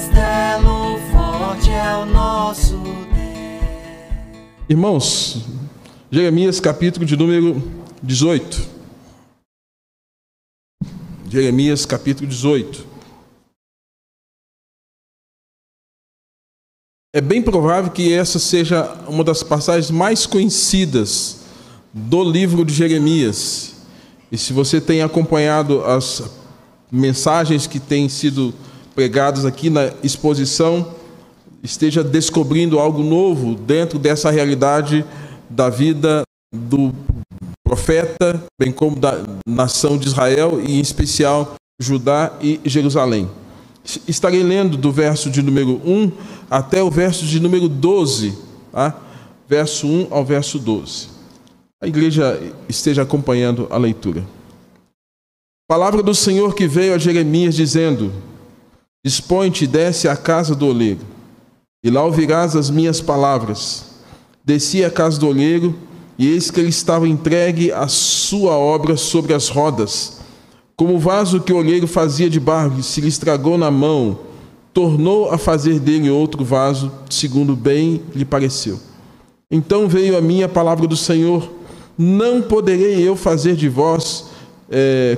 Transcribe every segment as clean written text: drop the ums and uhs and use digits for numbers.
castelo forte é o nosso Deus. Irmãos, Jeremias capítulo de número 18. Jeremias capítulo 18. É bem provável que essa seja uma das passagens mais conhecidas do livro de Jeremias. E se você tem acompanhado as mensagens que têm sido pregadas aqui na exposição, esteja descobrindo algo novo dentro dessa realidade da vida do profeta, bem como da nação de Israel e em especial Judá e Jerusalém. Estarei lendo do verso de número 1 até o verso de número 12, tá? Verso 1 ao verso 12. A igreja esteja acompanhando a leitura. Palavra do Senhor que veio a Jeremias dizendo: Dispõe-te e desce à casa do oleiro, e lá ouvirás as minhas palavras. Desci à casa do oleiro, e eis que ele estava entregue à sua obra sobre as rodas. Como o vaso que o oleiro fazia de barro, se lhe estragou na mão, tornou a fazer dele outro vaso, segundo bem lhe pareceu. Então veio a mim a palavra do Senhor: Não poderei eu fazer de vós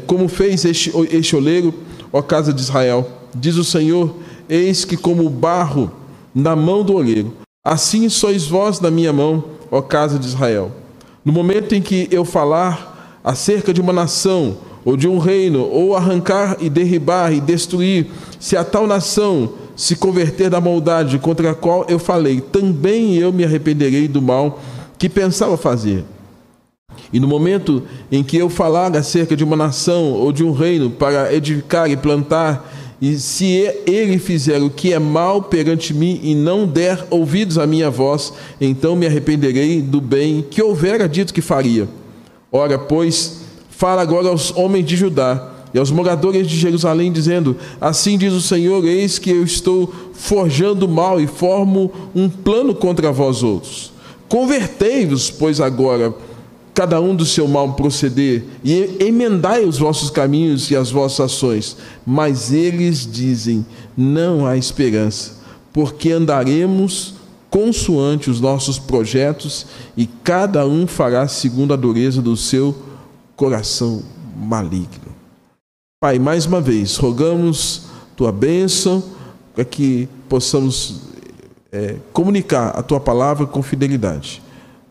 como fez este oleiro, ó casa de Israel? Diz o Senhor: Eis que como o barro na mão do oleiro, assim sois vós na minha mão, ó casa de Israel. No momento em que eu falar acerca de uma nação, ou de um reino, ou arrancar e derribar e destruir, se a tal nação se converter da maldade contra a qual eu falei, também eu me arrependerei do mal que pensava fazer. E no momento em que eu falar acerca de uma nação ou de um reino para edificar e plantar, e se ele fizer o que é mal perante mim e não der ouvidos à minha voz, então me arrependerei do bem que houvera dito que faria. Ora, pois, fala agora aos homens de Judá e aos moradores de Jerusalém, dizendo: Assim diz o Senhor, eis que eu estou forjando mal e formo um plano contra vós outros. Convertei-vos, pois agora, cada um do seu mal proceder, e emendai os vossos caminhos e as vossas ações. Mas eles dizem: não há esperança, porque andaremos consoante os nossos projetos, e cada um fará segundo a dureza do seu coração maligno. Pai, mais uma vez, rogamos tua bênção, para que possamos comunicar a tua palavra com fidelidade.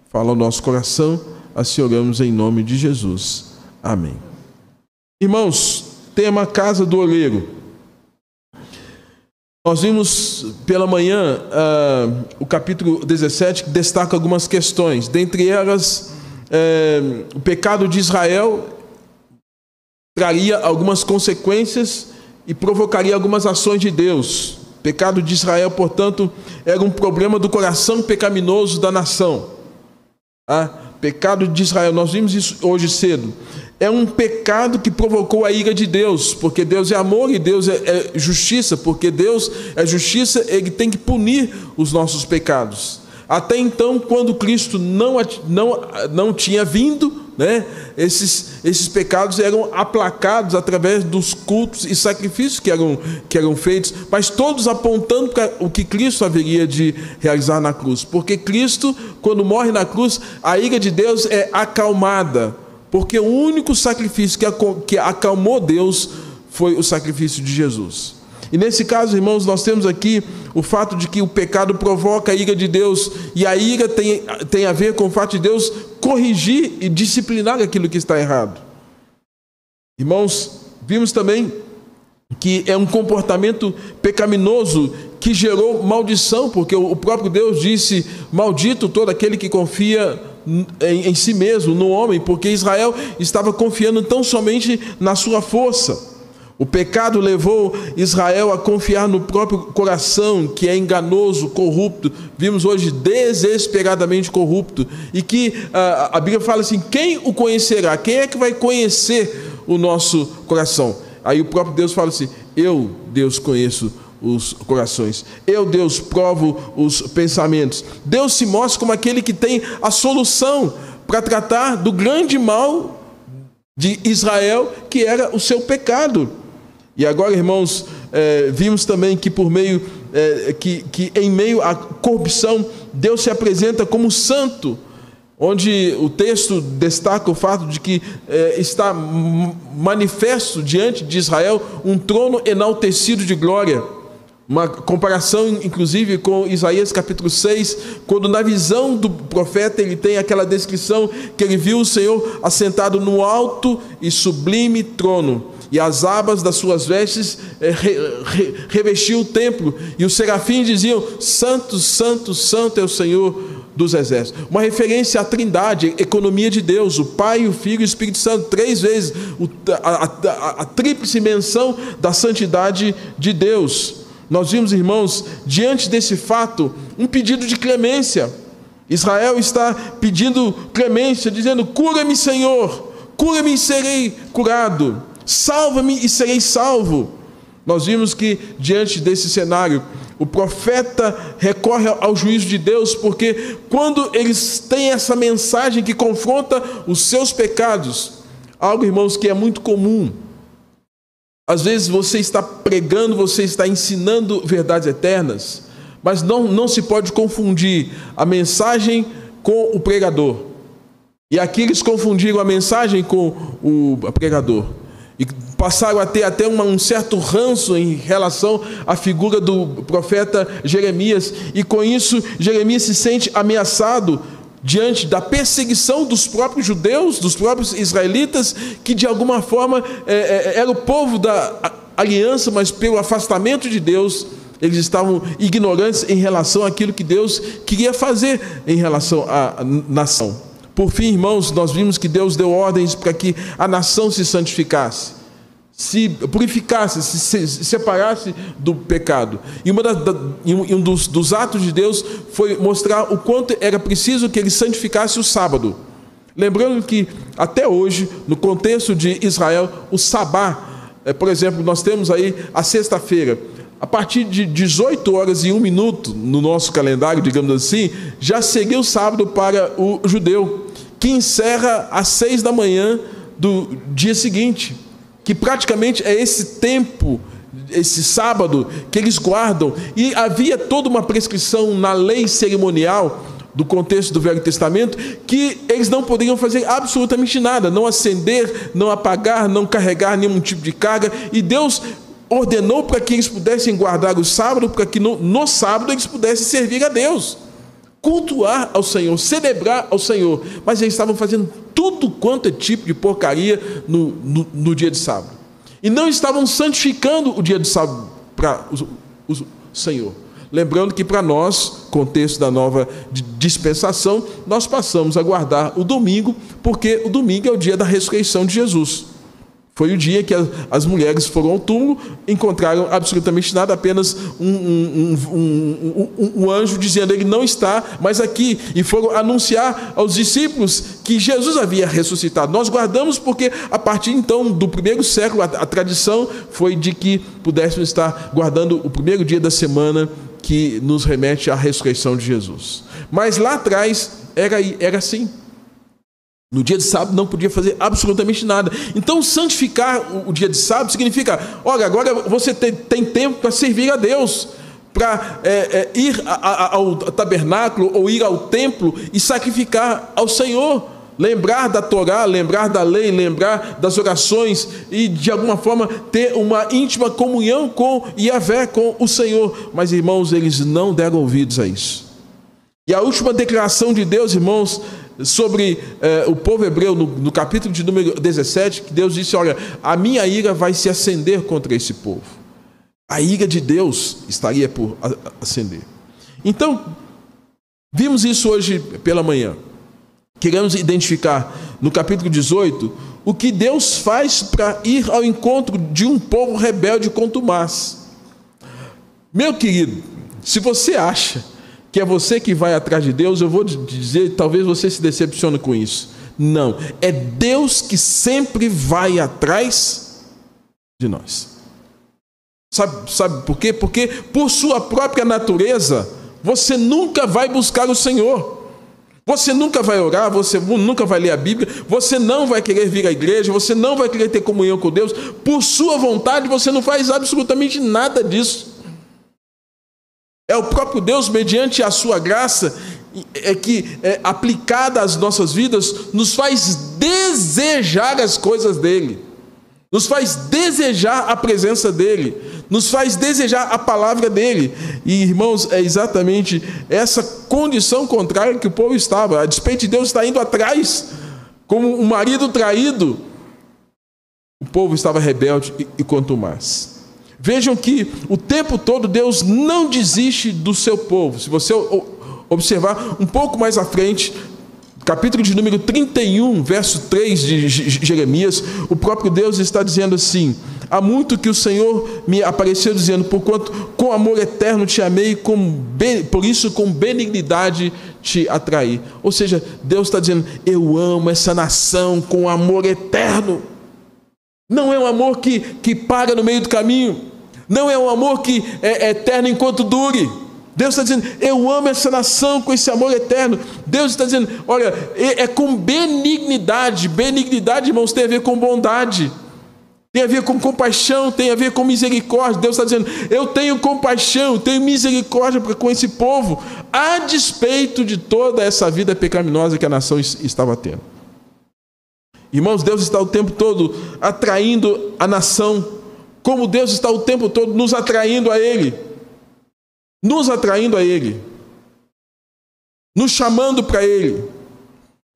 Fala ao nosso coração. Assim oramos em nome de Jesus. Amém. Irmãos, tema Casa do Oleiro. Nós vimos pela manhã o capítulo 17, que destaca algumas questões. Dentre elas, o pecado de Israel traria algumas consequências e provocaria algumas ações de Deus. O pecado de Israel, portanto, era um problema do coração pecaminoso da nação. Pecado de Israel, nós vimos isso hoje cedo, é um pecado que provocou a ira de Deus, porque Deus é amor e Deus é justiça, porque Deus é justiça, ele tem que punir os nossos pecados. Até então, quando Cristo não tinha vindo, né, esses pecados eram aplacados através dos cultos e sacrifícios que eram feitos, mas todos apontando para o que Cristo haveria de realizar na cruz. Porque Cristo, quando morre na cruz, a ira de Deus é acalmada, porque o único sacrifício que acalmou Deus foi o sacrifício de Jesus. E nesse caso, irmãos, nós temos aqui o fato de que o pecado provoca a ira de Deus, e a ira tem a ver com o fato de Deus corrigir e disciplinar aquilo que está errado. Irmãos, vimos também que é um comportamento pecaminoso que gerou maldição, porque o próprio Deus disse: maldito todo aquele que confia em si mesmo, no homem, porque Israel estava confiando tão somente na sua força. O pecado levou Israel a confiar no próprio coração, que é enganoso, corrupto. Vimos hoje, desesperadamente corrupto. E que a Bíblia fala assim: quem o conhecerá? Quem é que vai conhecer o nosso coração? Aí o próprio Deus fala assim: eu, Deus, conheço os corações. Eu, Deus, provo os pensamentos. Deus se mostra como aquele que tem a solução para tratar do grande mal de Israel, que era o seu pecado. E agora, irmãos, vimos também que por meio que em meio à corrupção, Deus se apresenta como santo, onde o texto destaca o fato de que está manifesto diante de Israel um trono enaltecido de glória. Uma comparação, inclusive, com Isaías capítulo 6, quando na visão do profeta ele tem aquela descrição que ele viu o Senhor assentado no alto e sublime trono, e as abas das suas vestes revestiam o templo, e os serafins diziam: Santo, Santo, Santo é o Senhor dos exércitos. Uma referência à trindade, economia de Deus, o Pai, o Filho e o Espírito Santo, 3 vezes a tríplice menção da santidade de Deus. Nós vimos, irmãos, diante desse fato, um pedido de clemência. Israel está pedindo clemência, dizendo: cura-me, Senhor, cura-me e serei curado, salva-me e serei salvo. Nós vimos que diante desse cenário, o profeta recorre ao juízo de Deus, porque quando eles têm essa mensagem que confronta os seus pecados, algo, irmãos, que é muito comum. Às vezes você está pregando, você está ensinando verdades eternas, mas não se pode confundir a mensagem com o pregador. E aqui eles confundiram a mensagem com o pregador. E passaram a ter até um certo ranço em relação à figura do profeta Jeremias. E com isso, Jeremias se sente ameaçado diante da perseguição dos próprios judeus, dos próprios israelitas, que de alguma forma era o povo da aliança, mas pelo afastamento de Deus, eles estavam ignorantes em relação àquilo que Deus queria fazer em relação à nação. Por fim, irmãos, nós vimos que Deus deu ordens para que a nação se santificasse, se purificasse, se separasse do pecado. E um dos atos de Deus foi mostrar o quanto era preciso que ele santificasse o sábado. Lembrando que até hoje, no contexto de Israel, o sabá, por exemplo, nós temos aí a sexta-feira, a partir de 18 horas e 1 minuto no nosso calendário, digamos assim, já seria o sábado para o judeu, que encerra às 6 da manhã do dia seguinte, que praticamente é esse tempo, esse sábado que eles guardam. E havia toda uma prescrição na lei cerimonial do contexto do Velho Testamento, que eles não poderiam fazer absolutamente nada, não acender, não apagar, não carregar nenhum tipo de carga, e Deus ordenou para que eles pudessem guardar o sábado, para que no sábado eles pudessem servir a Deus, cultuar ao Senhor, celebrar ao Senhor. Mas eles estavam fazendo tudo quanto é tipo de porcaria no dia de sábado, e não estavam santificando o dia de sábado para o Senhor. Lembrando que para nós, contexto da nova dispensação, nós passamos a guardar o domingo, porque o domingo é o dia da ressurreição de Jesus. Foi o dia que as mulheres foram ao túmulo, encontraram absolutamente nada, apenas um anjo dizendo: ele não está mais aqui, e foram anunciar aos discípulos que Jesus havia ressuscitado. Nós guardamos porque a partir então do primeiro século a tradição foi de que pudéssemos estar guardando o primeiro dia da semana, que nos remete à ressurreição de Jesus. Mas lá atrás era assim. No dia de sábado não podia fazer absolutamente nada. Então santificar o dia de sábado significa: olha, agora você tem tempo para servir a Deus, para ir ao tabernáculo ou ir ao templo e sacrificar ao Senhor, lembrar da Torá, lembrar da lei, lembrar das orações e de alguma forma ter uma íntima comunhão com Yahvé, com o Senhor. Mas, irmãos, eles não deram ouvidos a isso. E a última declaração de Deus, irmãos, sobre o povo hebreu, no capítulo de número 17, que Deus disse: olha, a minha ira vai se acender contra esse povo. A ira de Deus estaria por acender. Então, vimos isso hoje pela manhã. Queremos identificar no capítulo 18 o que Deus faz para ir ao encontro de um povo rebelde e contumaz. Meu querido, se você acha que é você que vai atrás de Deus, eu vou dizer, talvez você se decepcione com isso. Não, é Deus que sempre vai atrás de nós. Sabe por quê? Porque por sua própria natureza, você nunca vai buscar o Senhor. Você nunca vai orar, você nunca vai ler a Bíblia, você não vai querer vir à igreja, você não vai querer ter comunhão com Deus. Por sua vontade, você não faz absolutamente nada disso. É o próprio Deus, mediante a sua graça, aplicada às nossas vidas, nos faz desejar as coisas dele, nos faz desejar a presença dele, nos faz desejar a palavra dele. E, irmãos, é exatamente essa condição contrária que o povo estava. A despeito de Deus estar indo atrás, como um marido traído, o povo estava rebelde e contumaz. Vejam que o tempo todo Deus não desiste do seu povo. Se você observar um pouco mais à frente, capítulo de número 31, verso 3 de Jeremias, o próprio Deus está dizendo assim: há muito que o Senhor me apareceu dizendo, porquanto com amor eterno te amei, por isso com benignidade te atraí. Ou seja, Deus está dizendo, eu amo essa nação com amor eterno. Não é um amor que para no meio do caminho, não é um amor que é eterno enquanto dure. Deus está dizendo, eu amo essa nação com esse amor eterno. Deus está dizendo, olha, é com benignidade. Benignidade, irmãos, tem a ver com bondade, tem a ver com compaixão, tem a ver com misericórdia. Deus está dizendo, eu tenho compaixão, tenho misericórdia com esse povo, a despeito de toda essa vida pecaminosa que a nação estava tendo. Irmãos, Deus está o tempo todo atraindo a nação, como Deus está o tempo todo nos atraindo a Ele. Nos atraindo a Ele, nos chamando para Ele.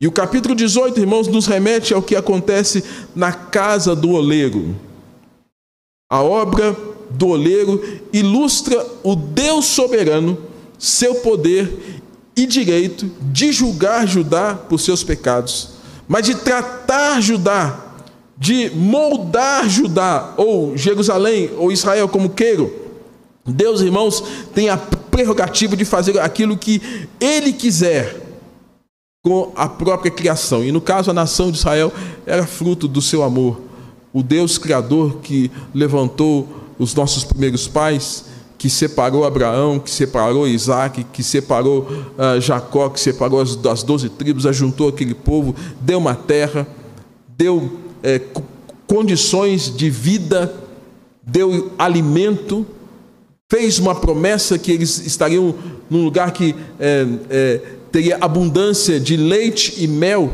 E o capítulo 18, irmãos, nos remete ao que acontece na casa do oleiro. A obra do oleiro ilustra o Deus soberano, seu poder e direito de julgar Judá por seus pecados, mas de tratar Judá, de moldar Judá, ou Jerusalém, ou Israel, como queiram. Deus, irmãos, tem a prerrogativa de fazer aquilo que Ele quiser com a própria criação. E no caso, a nação de Israel era fruto do seu amor. O Deus Criador que levantou os nossos primeiros pais, que separou Abraão, que separou Isaac, que separou Jacó, que separou as 12 tribos, ajuntou aquele povo, deu uma terra, deu condições de vida, deu alimento, fez uma promessa que eles estariam num lugar que teria abundância de leite e mel.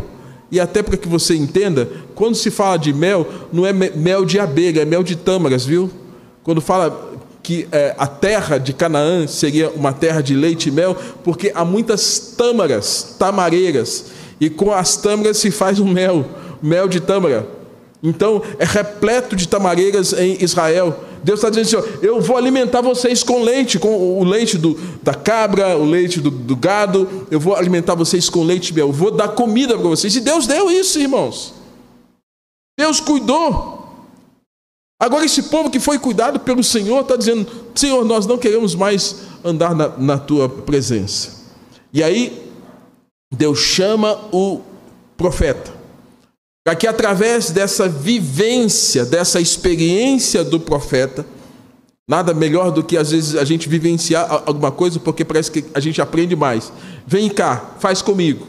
E até para que você entenda, quando se fala de mel, não é mel de abelha, é mel de tâmaras, viu? Quando fala que a terra de Canaã seria uma terra de leite e mel, porque há muitas tamareiras, e com as tâmaras se faz um mel de tâmara. Então, é repleto de tamareiras em Israel. Deus está dizendo assim, eu vou alimentar vocês com leite, com o leite da cabra, o leite do gado, eu vou alimentar vocês com leite e mel, eu vou dar comida para vocês. E Deus deu isso, irmãos. Deus cuidou. Agora esse povo que foi cuidado pelo Senhor está dizendo, Senhor, nós não queremos mais andar na tua presença. E aí, Deus chama o profeta, para que através dessa vivência, dessa experiência do profeta, nada melhor do que às vezes a gente vivenciar alguma coisa, porque parece que a gente aprende mais. Vem cá, faz comigo.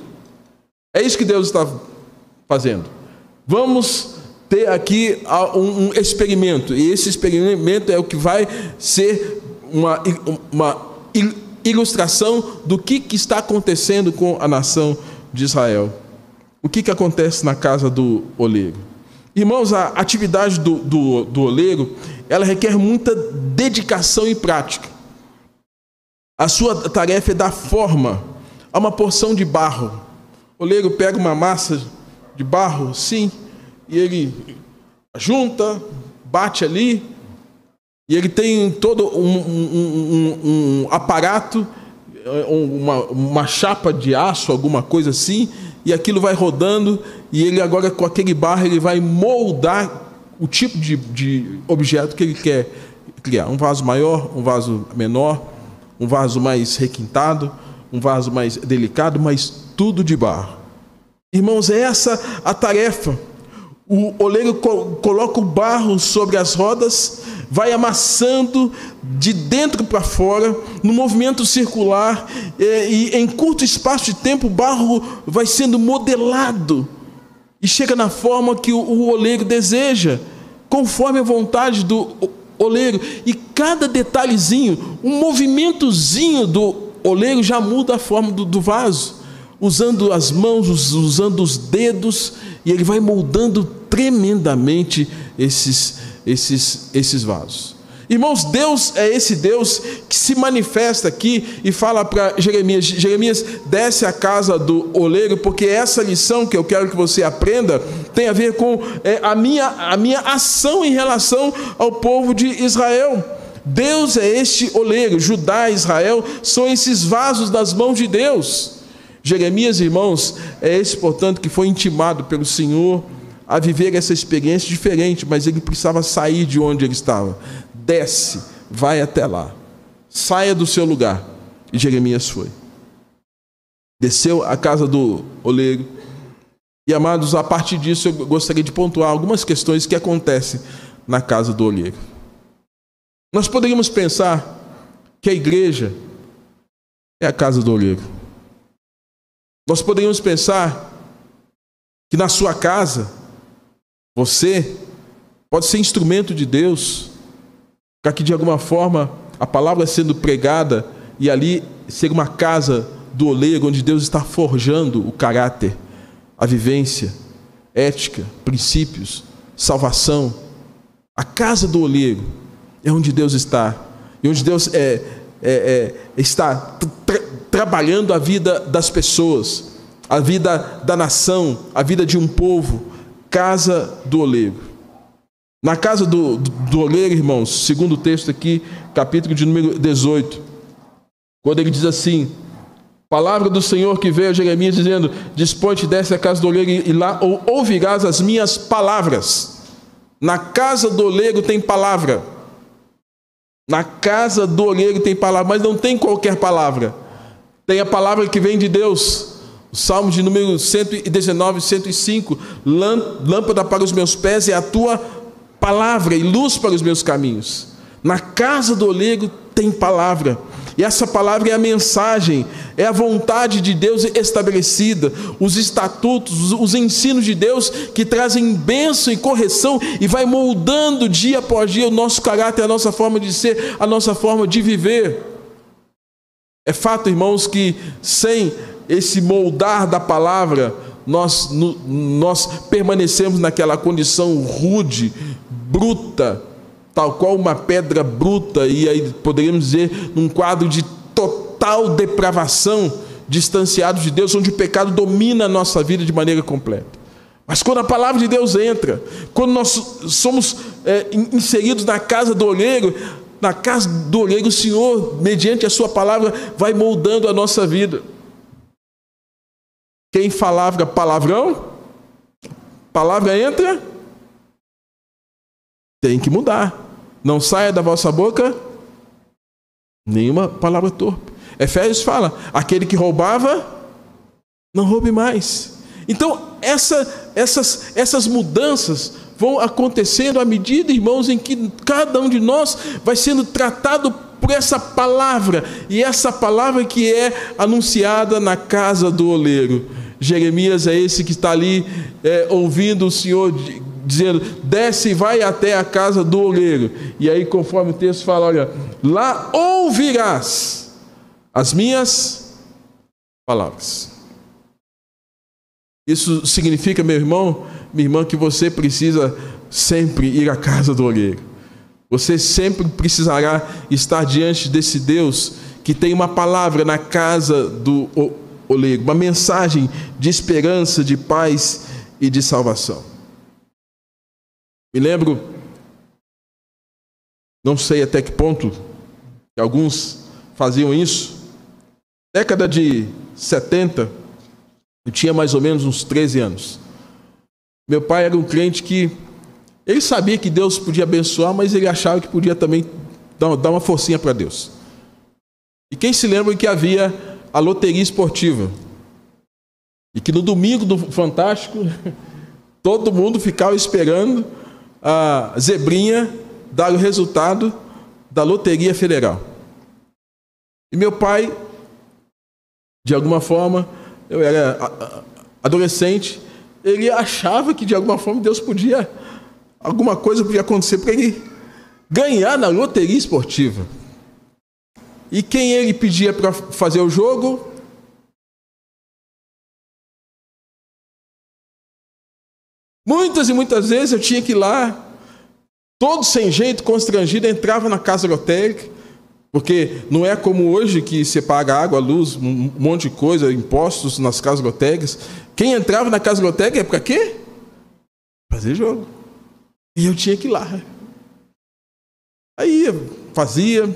É isso que Deus está fazendo. Vamos ter aqui um experimento, e esse experimento é o que vai ser uma ilustração do que está acontecendo com a nação de Israel. O que acontece na casa do oleiro? Irmãos, a atividade do oleiro, ela requer muita dedicação e prática. A sua tarefa é dar forma a uma porção de barro. O oleiro pega uma massa de barro, sim, e ele junta, bate ali, e ele tem todo um aparato, uma chapa de aço, alguma coisa assim, e aquilo vai rodando, e ele agora com aquele barro ele vai moldar o tipo de objeto que ele quer criar. Um vaso maior, um vaso menor, um vaso mais requintado, um vaso mais delicado, mas tudo de barro. Irmãos, é essa a tarefa. O oleiro coloca o barro sobre as rodas, vai amassando de dentro para fora, no movimento circular, e em curto espaço de tempo o barro vai sendo modelado e chega na forma que o oleiro deseja, conforme a vontade do oleiro. E cada detalhezinho, um movimentozinho do oleiro já muda a forma do vaso, usando as mãos, usando os dedos, e ele vai moldando tremendamente esses vasos. Irmãos, Deus é esse Deus que se manifesta aqui e fala para Jeremias: Jeremias, desce à casa do oleiro, porque essa lição que eu quero que você aprenda tem a ver com a minha ação em relação ao povo de Israel. Deus é este oleiro, Judá e Israel são esses vasos das mãos de Deus. Jeremias, irmãos, é esse, portanto, que foi intimado pelo Senhor a viver essa experiência diferente, mas ele precisava sair de onde ele estava. Desce, vai até lá, saia do seu lugar. E Jeremias foi. Desceu à casa do oleiro. E, amados, a partir disso eu gostaria de pontuar algumas questões que acontecem na casa do oleiro. Nós poderíamos pensar que a igreja é a casa do oleiro. Nós poderíamos pensar que na sua casa você pode ser instrumento de Deus, para que de alguma forma a palavra sendo pregada e ali ser uma casa do oleiro, onde Deus está forjando o caráter, a vivência, ética, princípios, salvação. A casa do oleiro é onde Deus está, e onde Deus está trabalhando a vida das pessoas, a vida da nação, a vida de um povo. Casa do oleiro. Na casa do oleiro, irmãos, segundo o texto aqui, capítulo de número 18, quando ele diz assim: palavra do Senhor que veio a Jeremias dizendo: dispõe-te, desce à casa do oleiro e lá ouvirás as minhas palavras. Na casa do oleiro tem palavra. Na casa do oleiro tem palavra, mas não tem qualquer palavra. Tem a palavra que vem de Deus. O Salmo de número 119, 105, lâmpada para os meus pés é a tua palavra e luz para os meus caminhos. Na casa do oleiro tem palavra, e essa palavra é a mensagem, é a vontade de Deus estabelecida, os estatutos, os ensinos de Deus que trazem bênção e correção e vai moldando dia após dia o nosso caráter, a nossa forma de ser, a nossa forma de viver. É fato, irmãos, que sem esse moldar da palavra, nós permanecemos naquela condição rude, bruta, tal qual uma pedra bruta, e aí poderíamos dizer num quadro de total depravação, distanciados de Deus, onde o pecado domina a nossa vida de maneira completa. Mas quando a palavra de Deus entra, quando nós somos inseridos na casa do oleiro, o Senhor, mediante a sua palavra, vai moldando a nossa vida. Quem falava palavrão, palavra entra, tem que mudar. Não saia da vossa boca nenhuma palavra torpe. Efésios fala: aquele que roubava, não roube mais. Então, essas mudanças vão acontecendo à medida, irmãos, em que cada um de nós vai sendo tratado por essa palavra, e essa palavra que é anunciada na casa do oleiro. Jeremias é esse que está ali ouvindo o Senhor dizendo: desce e vai até a casa do oleiro. E aí, conforme o texto fala, olha, lá ouvirás as minhas palavras. Isso significa, meu irmão, minha irmã, que você precisa sempre ir à casa do oleiro. Você sempre precisará estar diante desse Deus que tem uma palavra na casa do oleiro, uma mensagem de esperança, de paz e de salvação. Me lembro, não sei até que ponto que alguns faziam isso, década de 70, eu tinha mais ou menos uns 13 anos. Meu pai era um crente que ele sabia que Deus podia abençoar, mas ele achava que podia também dar uma forcinha para Deus. E quem se lembra que havia a loteria esportiva, e que no domingo do Fantástico todo mundo ficava esperando a zebrinha dar o resultado da Loteria Federal. E meu pai, de alguma forma, eu era adolescente, ele achava que de alguma forma alguma coisa podia acontecer para ele ganhar na loteria esportiva. E quem ele pedia para fazer o jogo? Muitas e muitas vezes eu tinha que ir lá, todo sem jeito, constrangido, entrava na casa lotérica, porque não é como hoje que você paga água, luz, um monte de coisa, impostos nas casas lotéricas. Quem entrava na casa lotérica é para quê? Fazer jogo. E eu tinha que ir lá. Aí eu fazia.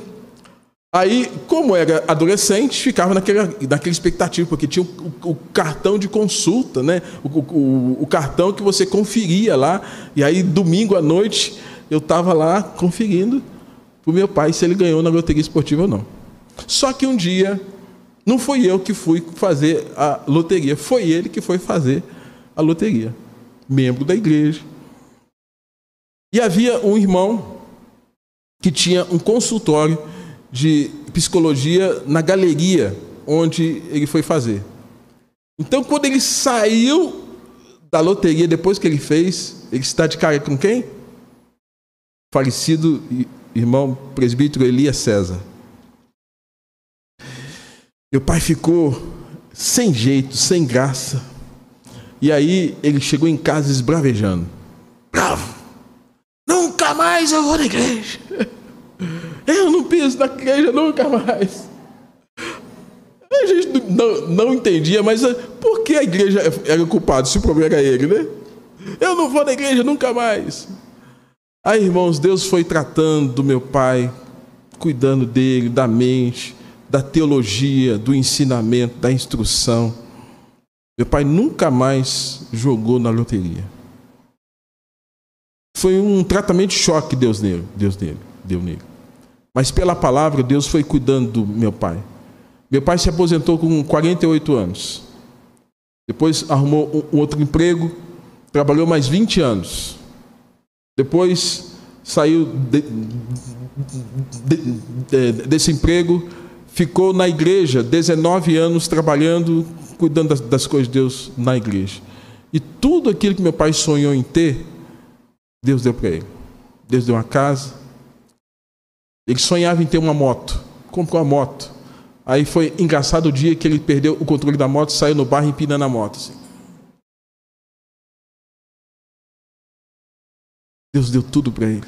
Aí, como era adolescente, ficava naquela expectativa, porque tinha o cartão de consulta, né? O cartão que você conferia lá. E aí, domingo à noite, eu estava lá conferindo para o meu pai se ele ganhou na loteria esportiva ou não. Só que um dia, não fui eu que fui fazer a loteria, foi ele que foi fazer a loteria, membro da igreja. E havia um irmão que tinha um consultório de psicologia na galeria onde ele foi fazer. Então, quando ele saiu da loteria, depois que ele fez, ele está de cara com quem? Falecido irmão presbítero Elias César. Meu pai ficou sem jeito, sem graça. E aí ele chegou em casa esbravejando. Bravo! Nunca mais eu vou na igreja. Eu não piso na igreja nunca mais. A gente não entendia, mas por que a igreja era culpada se o problema era ele, né? Eu não vou na igreja nunca mais. Aí, irmãos, Deus foi tratando do meu pai, cuidando dele, da mente, da teologia, do ensinamento, da instrução. Meu pai nunca mais jogou na loteria. Foi um tratamento de choque que Deus deu nele. Mas pela palavra, Deus foi cuidando do meu pai. Meu pai se aposentou com 48 anos. Depois arrumou um outro emprego, trabalhou mais 20 anos. Depois saiu desse emprego, ficou na igreja 19 anos trabalhando, cuidando das coisas de Deus na igreja. E tudo aquilo que meu pai sonhou em ter, Deus deu para ele. Deus deu uma casa. Ele sonhava em ter uma moto. Comprou uma moto. Aí foi engraçado o dia que ele perdeu o controle da moto, saiu no barro empinando a moto. Assim. Deus deu tudo para ele.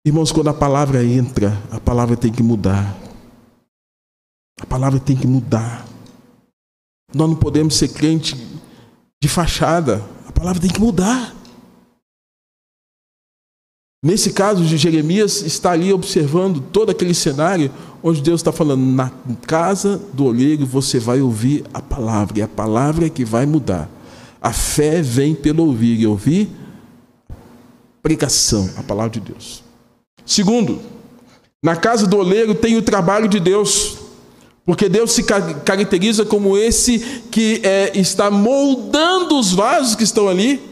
Irmãos, quando a palavra entra, a palavra tem que mudar. A palavra tem que mudar. Nós não podemos ser crente de fachada. A palavra tem que mudar. Nesse caso de Jeremias, está ali observando todo aquele cenário onde Deus está falando, na casa do oleiro você vai ouvir a palavra, e a palavra é que vai mudar. A fé vem pelo ouvir, e ouvir pregação, a palavra de Deus. Segundo, na casa do oleiro tem o trabalho de Deus, porque Deus se caracteriza como esse que está moldando os vasos que estão ali,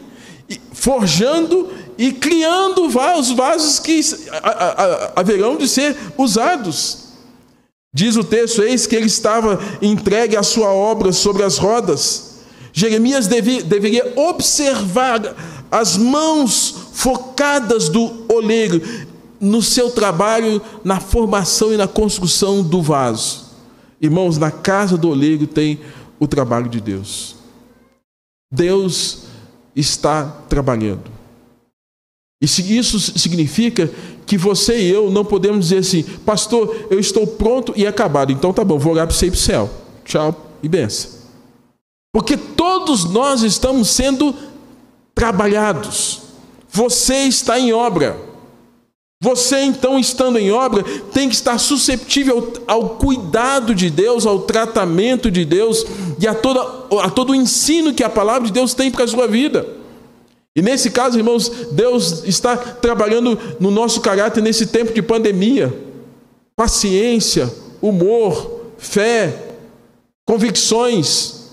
forjando e criando os vasos que haverão de ser usados. Diz o texto, eis que ele estava entregue à sua obra sobre as rodas. Jeremias deveria observar as mãos focadas do oleiro no seu trabalho, na formação e na construção do vaso. Irmãos, na casa do oleiro tem o trabalho de Deus. Deus está trabalhando. E isso significa que você e eu não podemos dizer assim, pastor, eu estou pronto e acabado, então tá bom, vou orar para você ir para o céu. Tchau e benção. Porque todos nós estamos sendo trabalhados. Você está em obra. Você, então, estando em obra, tem que estar susceptível ao cuidado de Deus, ao tratamento de Deus e a todo o ensino que a palavra de Deus tem para a sua vida. E nesse caso, irmãos, Deus está trabalhando no nosso caráter nesse tempo de pandemia. Paciência, humor, fé, convicções.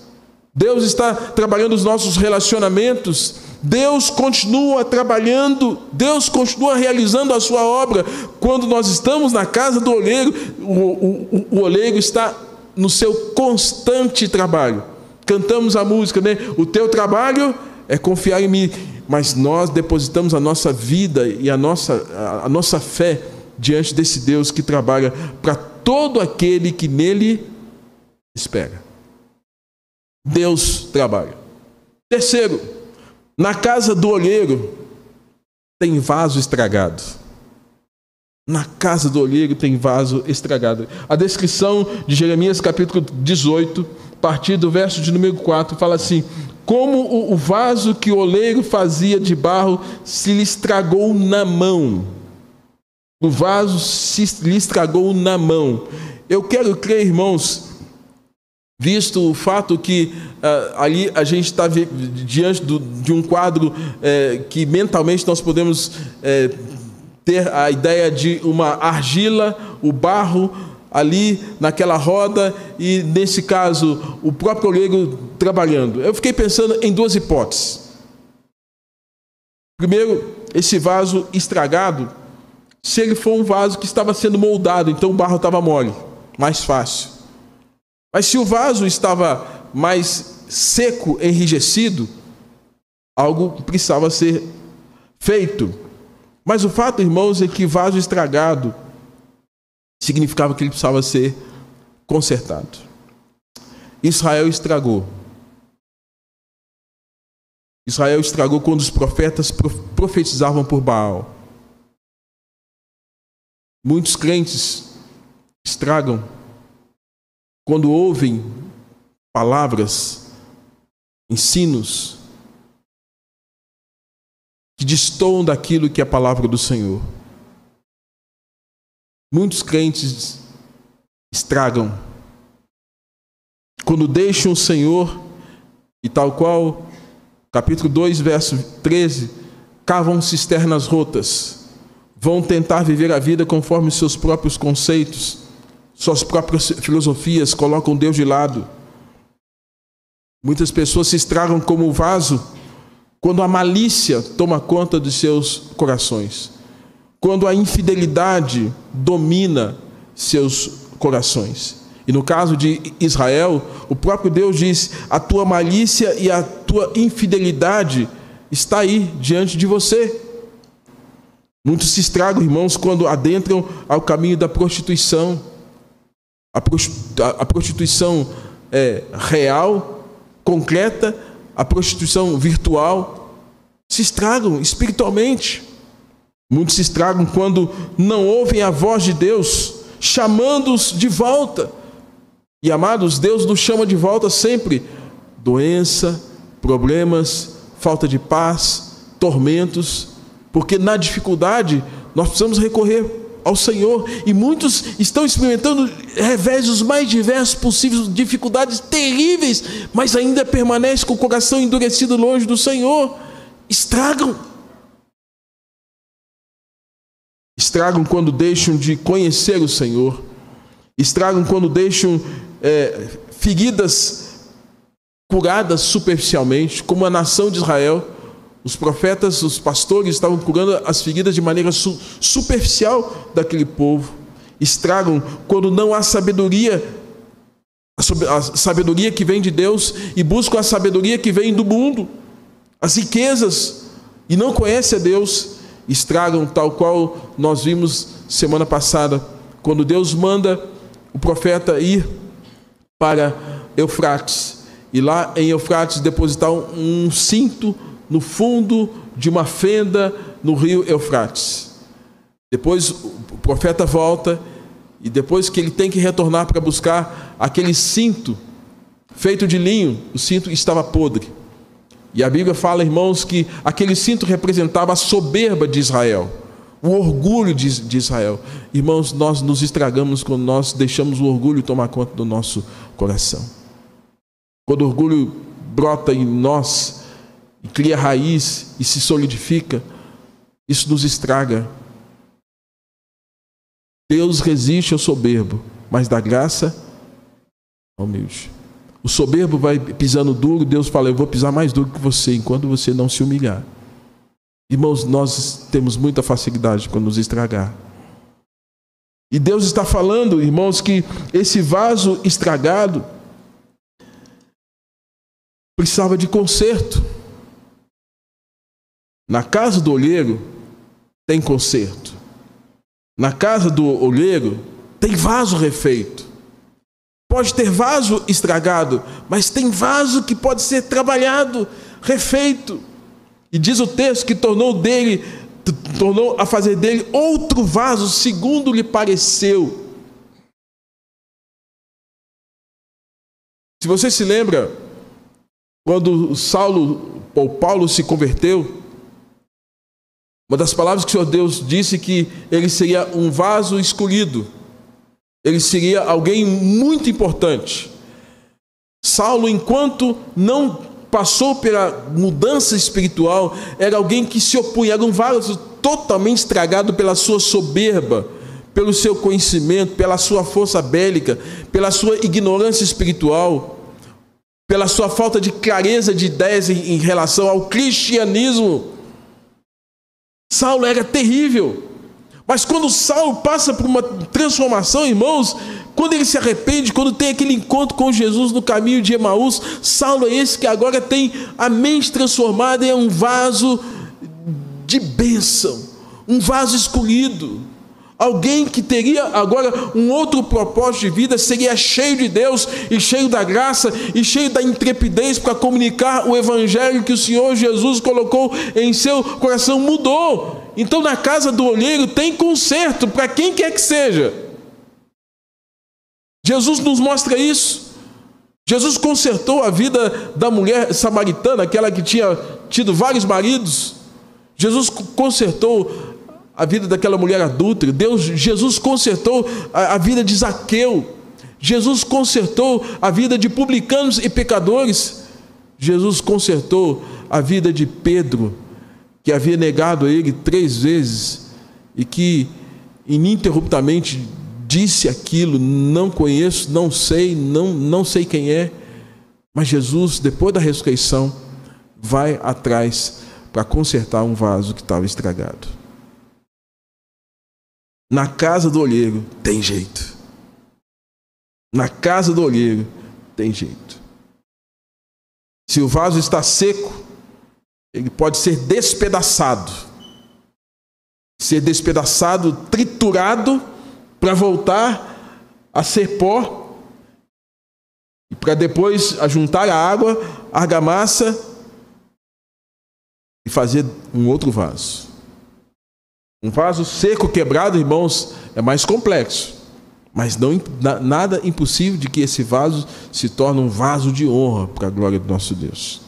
Deus está trabalhando os nossos relacionamentos Deus continua trabalhando, Deus continua realizando a sua obra. Quando nós estamos na casa do oleiro, o oleiro está no seu constante trabalho. Cantamos a música, né? O teu trabalho é confiar em mim. Mas nós depositamos a nossa vida e a nossa fé diante desse Deus que trabalha para todo aquele que nele espera. Deus trabalha. Terceiro, na casa do olheiro tem vaso estragado. Na casa do olheiro tem vaso estragado. A descrição de Jeremias capítulo 18, a partir do verso de número 4, fala assim: como o vaso que o oleiro fazia de barro se lhe estragou na mão. O vaso se lhe estragou na mão. Eu quero crer, irmãos, visto o fato que ali a gente está diante de um quadro que mentalmente nós podemos ter a ideia de uma argila, o barro ali naquela roda e, nesse caso, o próprio oleiro trabalhando. Eu fiquei pensando em duas hipóteses. Primeiro, esse vaso estragado, se ele for um vaso que estava sendo moldado, então o barro estava mole, mais fácil. Mas se o vaso estava mais seco, enrijecido, algo precisava ser feito. Mas o fato, irmãos, é que vaso estragado significava que ele precisava ser consertado. Israel estragou. Israel estragou quando os profetas profetizavam por Baal. Muitos crentes estragam quando ouvem palavras, ensinos que destoam daquilo que é a palavra do Senhor. Muitos crentes estragam quando deixam o Senhor e, tal qual capítulo 2, verso 13, cavam cisternas rotas, vão tentar viver a vida conforme seus próprios conceitos, suas próprias filosofias, colocam Deus de lado. Muitas pessoas se estragam como o vaso quando a malícia toma conta de seus corações, quando a infidelidade domina seus corações. E no caso de Israel, o próprio Deus diz: a tua malícia e a tua infidelidade está aí diante de você. Muitos se estragam, irmãos, quando adentram ao caminho da prostituição. A prostituição real, concreta, a prostituição virtual. Se estragam espiritualmente. Muitos se estragam quando não ouvem a voz de Deus chamando-os de volta. E, amados, Deus nos chama de volta sempre. Doença, problemas, falta de paz, tormentos. Porque na dificuldade nós precisamos recorrer ao Senhor. E muitos estão experimentando revés os mais diversos possíveis, dificuldades terríveis, mas ainda permanecem com o coração endurecido longe do Senhor. Estragam. Estragam quando deixam de conhecer o Senhor. Estragam quando deixam feridas curadas superficialmente, como a nação de Israel. Os profetas, os pastores estavam curando as feridas de maneira superficial daquele povo. Estragam quando não há sabedoria, a sabedoria que vem de Deus, e buscam a sabedoria que vem do mundo, as riquezas, e não conhecem a Deus. Estragam tal qual nós vimos semana passada, quando Deus manda o profeta ir para Eufrates, e lá em Eufrates depositar um cinto no fundo de uma fenda no rio Eufrates. Depois o profeta volta, e depois que ele tem que retornar para buscar aquele cinto feito de linho, o cinto estava podre. E a Bíblia fala, irmãos, que aquele cinto representava a soberba de Israel, o orgulho de Israel. Irmãos, nós nos estragamos quando nós deixamos o orgulho tomar conta do nosso coração. Quando o orgulho brota em nós, e cria raiz e se solidifica, isso nos estraga. Deus resiste ao soberbo, mas dá graça ao humilde. O soberbo vai pisando duro, Deus fala: eu vou pisar mais duro que você, enquanto você não se humilhar. Irmãos, nós temos muita facilidade para nos estragar. E Deus está falando, irmãos, que esse vaso estragado precisava de conserto. Na casa do olheiro tem conserto. Na casa do olheiro tem vaso refeito. Pode ter vaso estragado, mas tem vaso que pode ser trabalhado, refeito. E diz o texto que tornou a fazer dele outro vaso, segundo lhe pareceu. Se você se lembra, quando Paulo se converteu, uma das palavras que o Senhor Deus disse que ele seria um vaso escolhido. Ele seria alguém muito importante. Saulo, enquanto não passou pela mudança espiritual, era alguém que se opunha, era um vaso totalmente estragado pela sua soberba, pelo seu conhecimento, pela sua força bélica, pela sua ignorância espiritual, pela sua falta de clareza de ideias em relação ao cristianismo. Saulo era terrível. Mas quando Saulo passa por uma transformação, irmãos, quando ele se arrepende, quando tem aquele encontro com Jesus no caminho de Emaús, Saulo é esse que agora tem a mente transformada em um vaso de bênção, um vaso escolhido. Alguém que teria agora um outro propósito de vida, seria cheio de Deus e cheio da graça e cheio da intrepidez para comunicar o evangelho que o Senhor Jesus colocou em seu coração. Mudou. Então na casa do olheiro tem conserto para quem quer que seja. Jesus nos mostra isso. Jesus consertou a vida da mulher samaritana, aquela que tinha tido vários maridos. Jesus consertou a vida daquela mulher adúltera. Jesus consertou a vida de Zaqueu. Jesus consertou a vida de publicanos e pecadores. Jesus consertou a vida de Pedro, que havia negado a ele 3 vezes e que ininterruptamente disse aquilo: não conheço, não sei quem é. Mas Jesus, depois da ressurreição, vai atrás para consertar um vaso que estava estragado. Na casa do olheiro tem jeito. Na casa do olheiro tem jeito. Se o vaso está seco, ele pode ser despedaçado. Triturado, para voltar a ser pó, e para depois juntar a água, a argamassa, e fazer um outro vaso. Um vaso seco, quebrado, irmãos, é mais complexo. Mas nada impossível de que esse vaso se torne um vaso de honra para a glória do nosso Deus.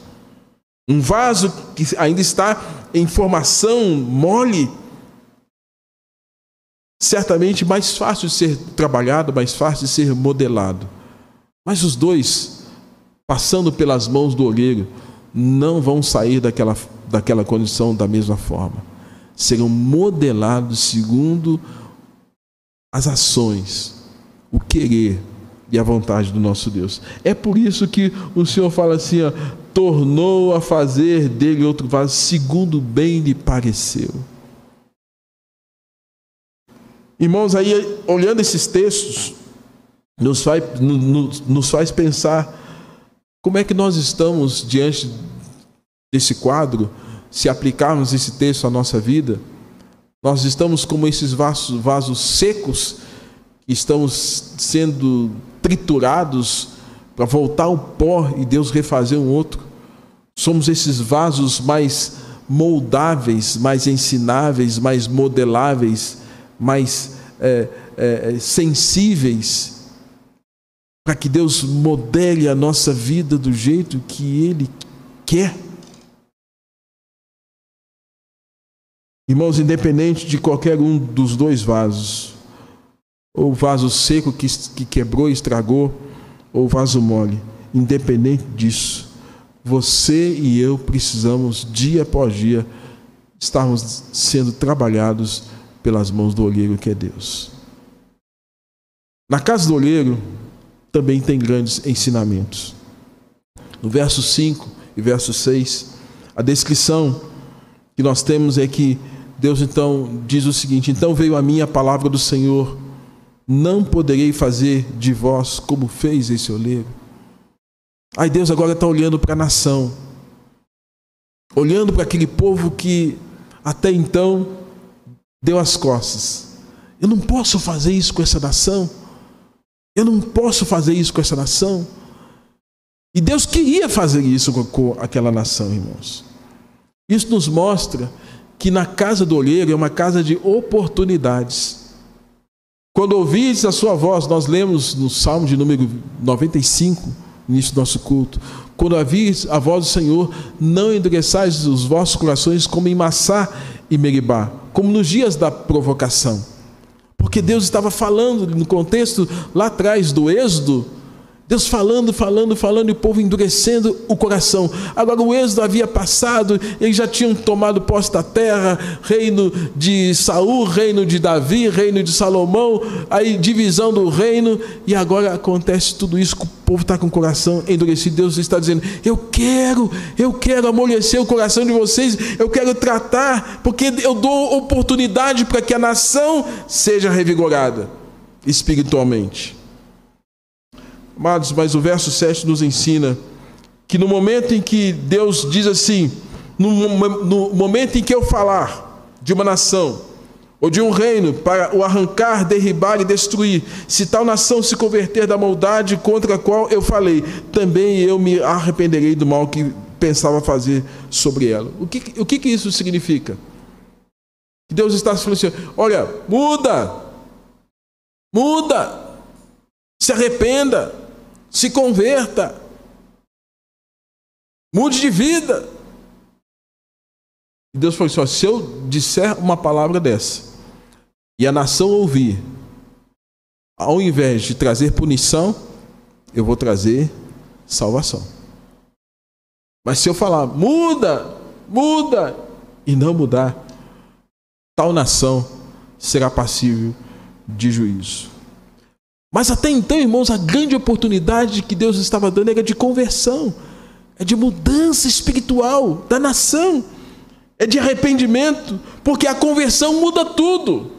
Um vaso que ainda está em formação mole, certamente mais fácil de ser trabalhado, mais fácil de ser modelado. Mas os dois, passando pelas mãos do olheiro, não vão sair daquela condição da mesma forma. Serão modelados segundo as ações, o querer e a vontade do nosso Deus. É por isso que o Senhor fala assim, tornou a fazer dele outro vaso, segundo bem lhe pareceu. Irmãos, aí olhando esses textos, nos faz pensar como é que nós estamos diante desse quadro. Se aplicarmos esse texto à nossa vida, nós estamos como esses vasos secos que estão sendo triturados para voltar ao pó e Deus refazer um outro. Somos esses vasos mais moldáveis, mais ensináveis, mais modeláveis, mais sensíveis, para que Deus modele a nossa vida do jeito que Ele quer. Irmãos, independente de qualquer um dos dois vasos, ou o vaso seco que quebrou e estragou, ou o vaso mole, independente disso, você e eu precisamos, dia após dia, estarmos sendo trabalhados pelas mãos do olheiro que é Deus. Na casa do olheiro também tem grandes ensinamentos. no verso 5 e verso 6, a descrição que nós temos é que Deus então diz o seguinte: então veio a mim a palavra do Senhor, não poderei fazer de vós como fez esse oleiro. Aí Deus agora está olhando para a nação, olhando para aquele povo que até então deu as costas. Eu não posso fazer isso com essa nação. Eu não posso fazer isso com essa nação. E Deus queria fazer isso com aquela nação, irmãos. Isso nos mostra que na casa do olheiro é uma casa de oportunidades. Quando ouvis a sua voz, nós lemos no Salmo de número 95, início do nosso culto: quando ouvis a voz do Senhor, não endureçais os vossos corações como em Massá e Meribá, como nos dias da provocação. Porque Deus estava falando no contexto lá atrás do Êxodo, Deus falando, e o povo endurecendo o coração. Agora o êxodo havia passado, eles já tinham tomado posse da terra, reino de Saul, reino de Davi, reino de Salomão, aí divisão do reino, e agora acontece tudo isso, o povo está com o coração endurecido. Deus está dizendo: eu quero amolecer o coração de vocês, eu quero tratar, porque eu dou oportunidade para que a nação seja revigorada espiritualmente. Amados, mas o verso 7 nos ensina que no momento em que Deus diz assim, no momento em que eu falar de uma nação ou de um reino para o arrancar, derribar e destruir, se tal nação se converter da maldade contra a qual eu falei, também eu me arrependerei do mal que pensava fazer sobre ela. O que isso significa? Deus está falando assim: olha, muda, se arrependa, se converta, mude de vida. E Deus falou assim: ó, se eu disser uma palavra dessa e a nação ouvir, ao invés de trazer punição, eu vou trazer salvação. Mas se eu falar muda e não mudar, tal nação será passível de juízo. Mas até então, irmãos, a grande oportunidade que Deus estava dando era de conversão, é de mudança espiritual da nação, é de arrependimento, porque a conversão muda tudo.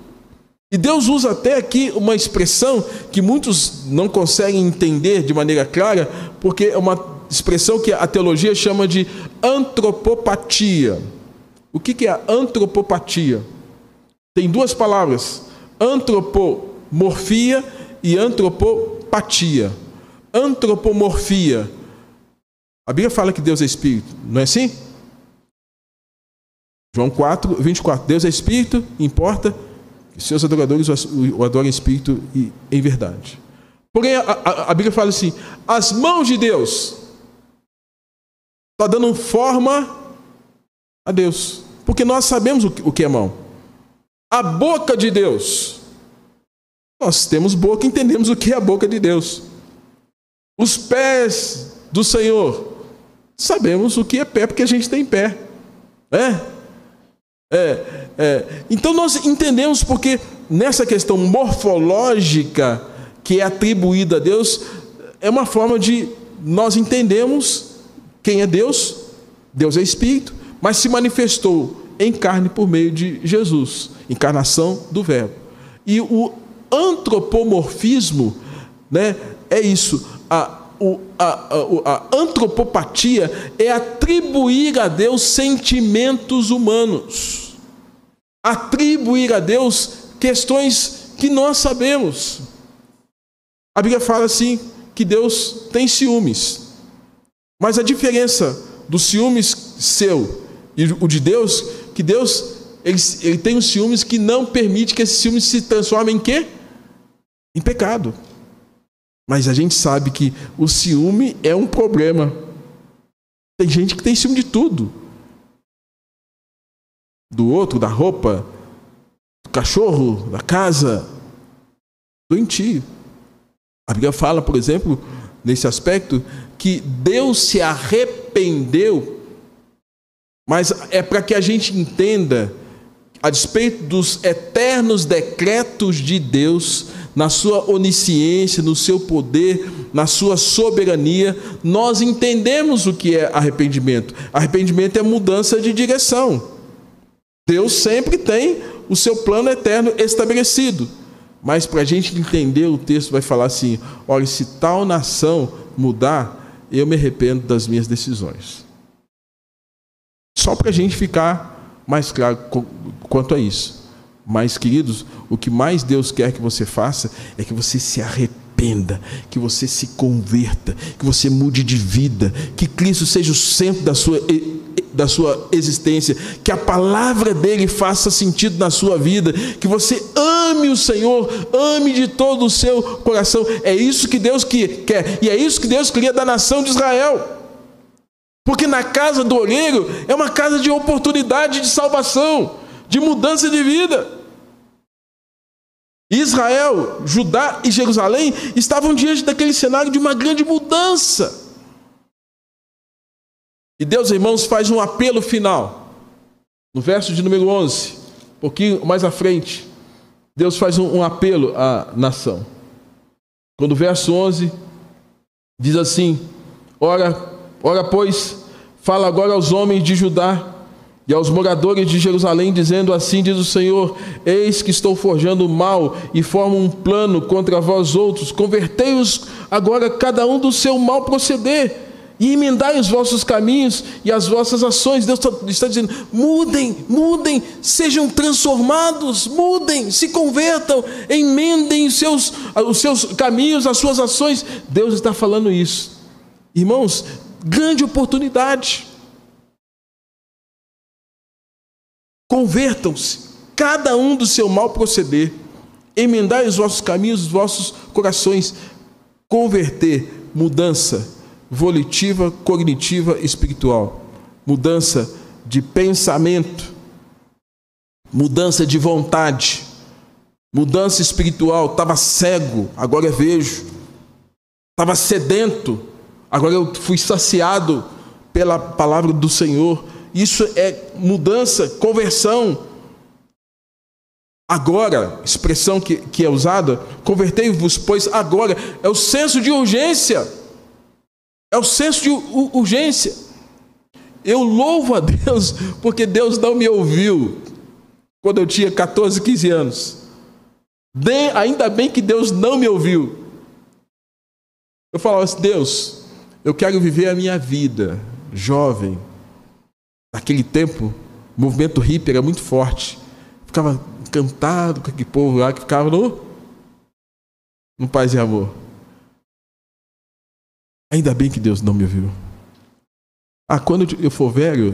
E Deus usa até aqui uma expressão que muitos não conseguem entender de maneira clara, porque é uma expressão que a teologia chama de antropopatia. O que é a antropopatia? Tem duas palavras: antropomorfia e antropopatia. Antropomorfia, a Bíblia fala que Deus é Espírito, não é assim? João 4, 24, Deus é Espírito, importa que seus adoradores o adorem em Espírito e em verdade. Porém, a Bíblia fala assim: as mãos de Deus está dando forma a Deus, porque nós sabemos o que é mão. A boca de Deus, nós temos boca, entendemos o que é a boca de Deus. Os pés do Senhor, sabemos o que é pé, porque a gente tem pé. Então nós entendemos, porque nessa questão morfológica que é atribuída a Deus, é uma forma de nós entendemos quem é Deus. Deus é Espírito, mas se manifestou em carne por meio de Jesus, encarnação do Verbo. E o antropomorfismo, é isso. A antropopatia é atribuir a Deus sentimentos humanos, atribuir a Deus questões que nós sabemos. A Bíblia fala assim que Deus tem ciúmes, mas a diferença do ciúmes seu e o de Deus, que Deus ele tem os ciúmes que não permite que esses ciúmes se transformem em quê? Em pecado. Mas a gente sabe que o ciúme é um problema. Tem gente que tem ciúme de tudo. Do outro, da roupa, do cachorro, da casa, doentio. A Bíblia fala, por exemplo, nesse aspecto, que Deus se arrependeu, mas é para que a gente entenda, a despeito dos eternos decretos de Deus, na sua onisciência, no seu poder, na sua soberania, nós entendemos o que é arrependimento. Arrependimento é mudança de direção. Deus sempre tem o seu plano eterno estabelecido. Mas para a gente entender, o texto vai falar assim: olha, se tal nação mudar, eu me arrependo das minhas decisões. Só para a gente ficar mais claro quanto a isso. Mas, queridos, o que mais Deus quer que você faça é que você se arrependa, que você se converta, que você mude de vida, que Cristo seja o centro da sua existência, que a palavra dele faça sentido na sua vida, que você ame o Senhor, ame de todo o seu coração. É isso que Deus quer, e é isso que Deus queria da nação de Israel. Porque na casa do olheiro é uma casa de oportunidade de salvação, de mudança de vida. Israel, Judá e Jerusalém estavam diante daquele cenário de uma grande mudança. E Deus, irmãos, faz um apelo final. No verso de número 11, um pouquinho mais à frente, Deus faz um apelo à nação. Quando o verso 11 diz assim: Ora, pois, fala agora aos homens de Judá e aos moradores de Jerusalém, dizendo: assim diz o Senhor, eis que estou forjando mal e formo um plano contra vós outros. Convertei-os agora cada um do seu mau proceder e emendai os vossos caminhos e as vossas ações. Deus está dizendo: mudem, sejam transformados, mudem, se convertam, emendem os seus caminhos, as suas ações. Deus está falando isso. Irmãos, grande oportunidade. Convertam-se, cada um do seu mau proceder, emendai os vossos caminhos, os vossos corações. Converter, mudança volitiva, cognitiva, espiritual, mudança de pensamento, mudança de vontade, mudança espiritual. Estava cego, agora eu vejo. Estava sedento, agora eu fui saciado pela palavra do Senhor. Isso é mudança, conversão. Agora, expressão que é usada, convertei-vos, pois agora, é o senso de urgência. É o senso de urgência. Eu louvo a Deus, porque Deus não me ouviu quando eu tinha 14, 15 anos. Ainda bem que Deus não me ouviu. Eu falava assim: Deus, eu quero viver a minha vida jovem. Naquele tempo, o movimento hippie era muito forte. Ficava encantado com aquele povo lá que ficava no paz e amor. Ainda bem que Deus não me ouviu. Quando eu for velho,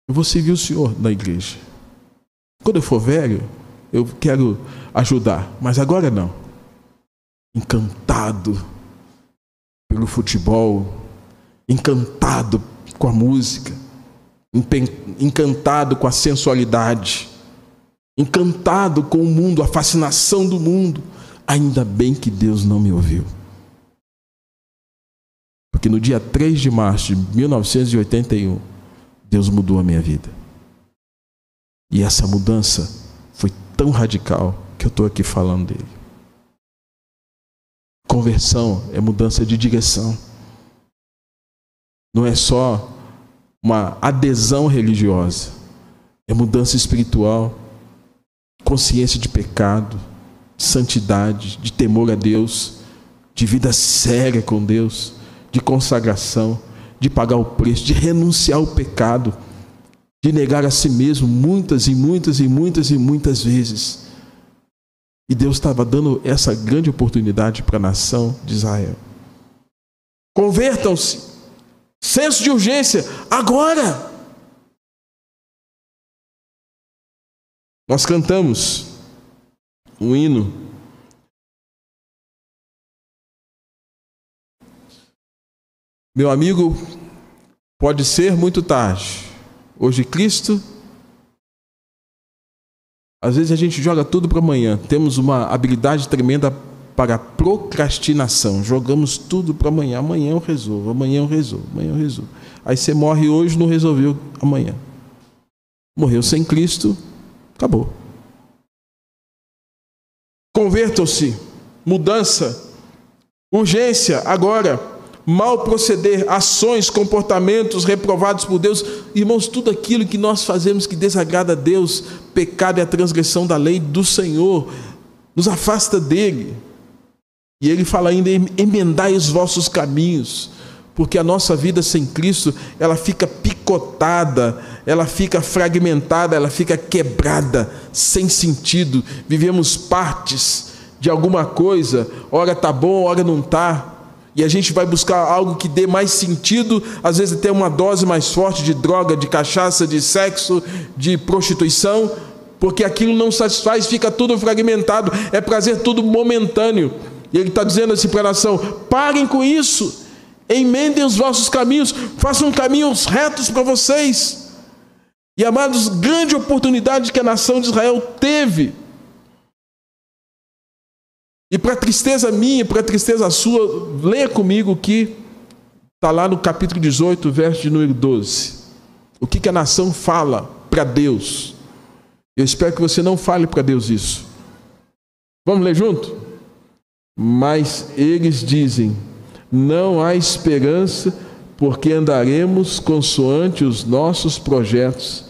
eu vou servir o Senhor na igreja. Quando eu for velho, eu quero ajudar. Mas agora não. Encantado pelo futebol, encantado com a música, encantado com a sensualidade, encantado com o mundo, a fascinação do mundo. Ainda bem que Deus não me ouviu. Porque no dia 3 de março de 1981, Deus mudou a minha vida. E essa mudança foi tão radical que eu estou aqui falando dele. Conversão é mudança de direção. Não é só uma adesão religiosa, é mudança espiritual, consciência de pecado, santidade, de temor a Deus, de vida séria com Deus, de consagração, de pagar o preço, de renunciar ao pecado, de negar a si mesmo muitas vezes. E Deus estava dando essa grande oportunidade para a nação de Israel. Convertam-se. Senso de urgência, agora! Nós cantamos um hino. Meu amigo, pode ser muito tarde. Hoje Cristo. Às vezes a gente joga tudo para amanhã. Temos uma habilidade tremenda para a procrastinação. Jogamos tudo para amanhã. Amanhã eu resolvo, amanhã eu resolvo. Aí você morre hoje, não resolveu amanhã. Morreu sem Cristo, acabou. Convertam-se. Mudança. Urgência, agora. Mal proceder, ações, comportamentos reprovados por Deus. Irmãos, tudo aquilo que nós fazemos que desagrada a Deus, pecado é a transgressão da lei do Senhor, nos afasta dele. E ele fala ainda: emendai os vossos caminhos, porque a nossa vida sem Cristo, ela fica picotada, ela fica fragmentada, ela fica quebrada, sem sentido. Vivemos partes de alguma coisa, ora está bom, ora não está. E a gente vai buscar algo que dê mais sentido, às vezes até uma dose mais forte de droga, de cachaça, de sexo, de prostituição, porque aquilo não satisfaz, fica tudo fragmentado, é prazer tudo momentâneo. E ele está dizendo assim para a nação: parem com isso, emendem os vossos caminhos, façam caminhos retos para vocês. E amados, grande oportunidade que a nação de Israel teve. E para tristeza minha, para tristeza sua, leia comigo que está lá no capítulo 18, verso de número 12. O que a nação fala para Deus. Eu espero que você não fale para Deus isso. Vamos ler junto? Mas eles dizem: não há esperança, porque andaremos consoante os nossos projetos,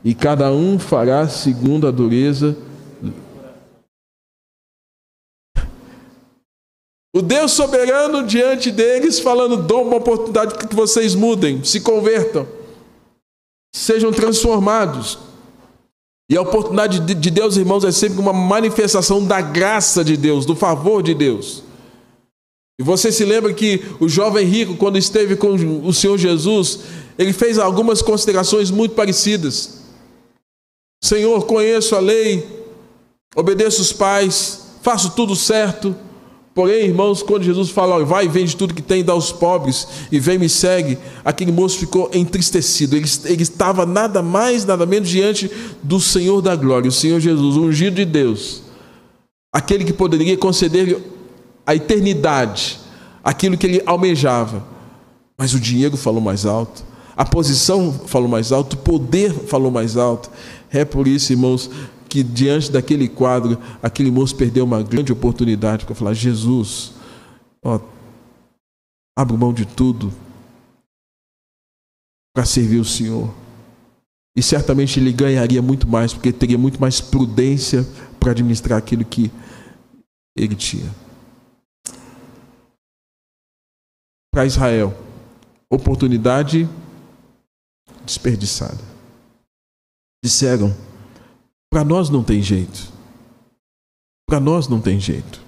e cada um fará segundo a dureza. O Deus soberano diante deles, falando: dou uma oportunidade para que vocês mudem, se convertam, sejam transformados. E a oportunidade de Deus, irmãos, é sempre uma manifestação da graça de Deus, do favor de Deus. E você se lembra que o jovem rico, quando esteve com o Senhor Jesus, ele fez algumas considerações muito parecidas. Senhor, conheço a lei, obedeço os pais, faço tudo certo. Porém, irmãos, quando Jesus fala: olha, vai, vende tudo que tem e dá aos pobres, e vem me segue, aquele moço ficou entristecido. Ele estava nada mais, nada menos diante do Senhor da glória, o Senhor Jesus, o ungido de Deus, aquele que poderia conceder a eternidade, aquilo que ele almejava. Mas o dinheiro falou mais alto, a posição falou mais alto, o poder falou mais alto. É por isso, irmãos, que diante daquele quadro, aquele moço perdeu uma grande oportunidade para falar: Jesus, abro mão de tudo para servir o Senhor. E certamente ele ganharia muito mais, porque teria muito mais prudência para administrar aquilo que ele tinha. Para Israel, oportunidade desperdiçada. Disseram: para nós não tem jeito. Para nós não tem jeito.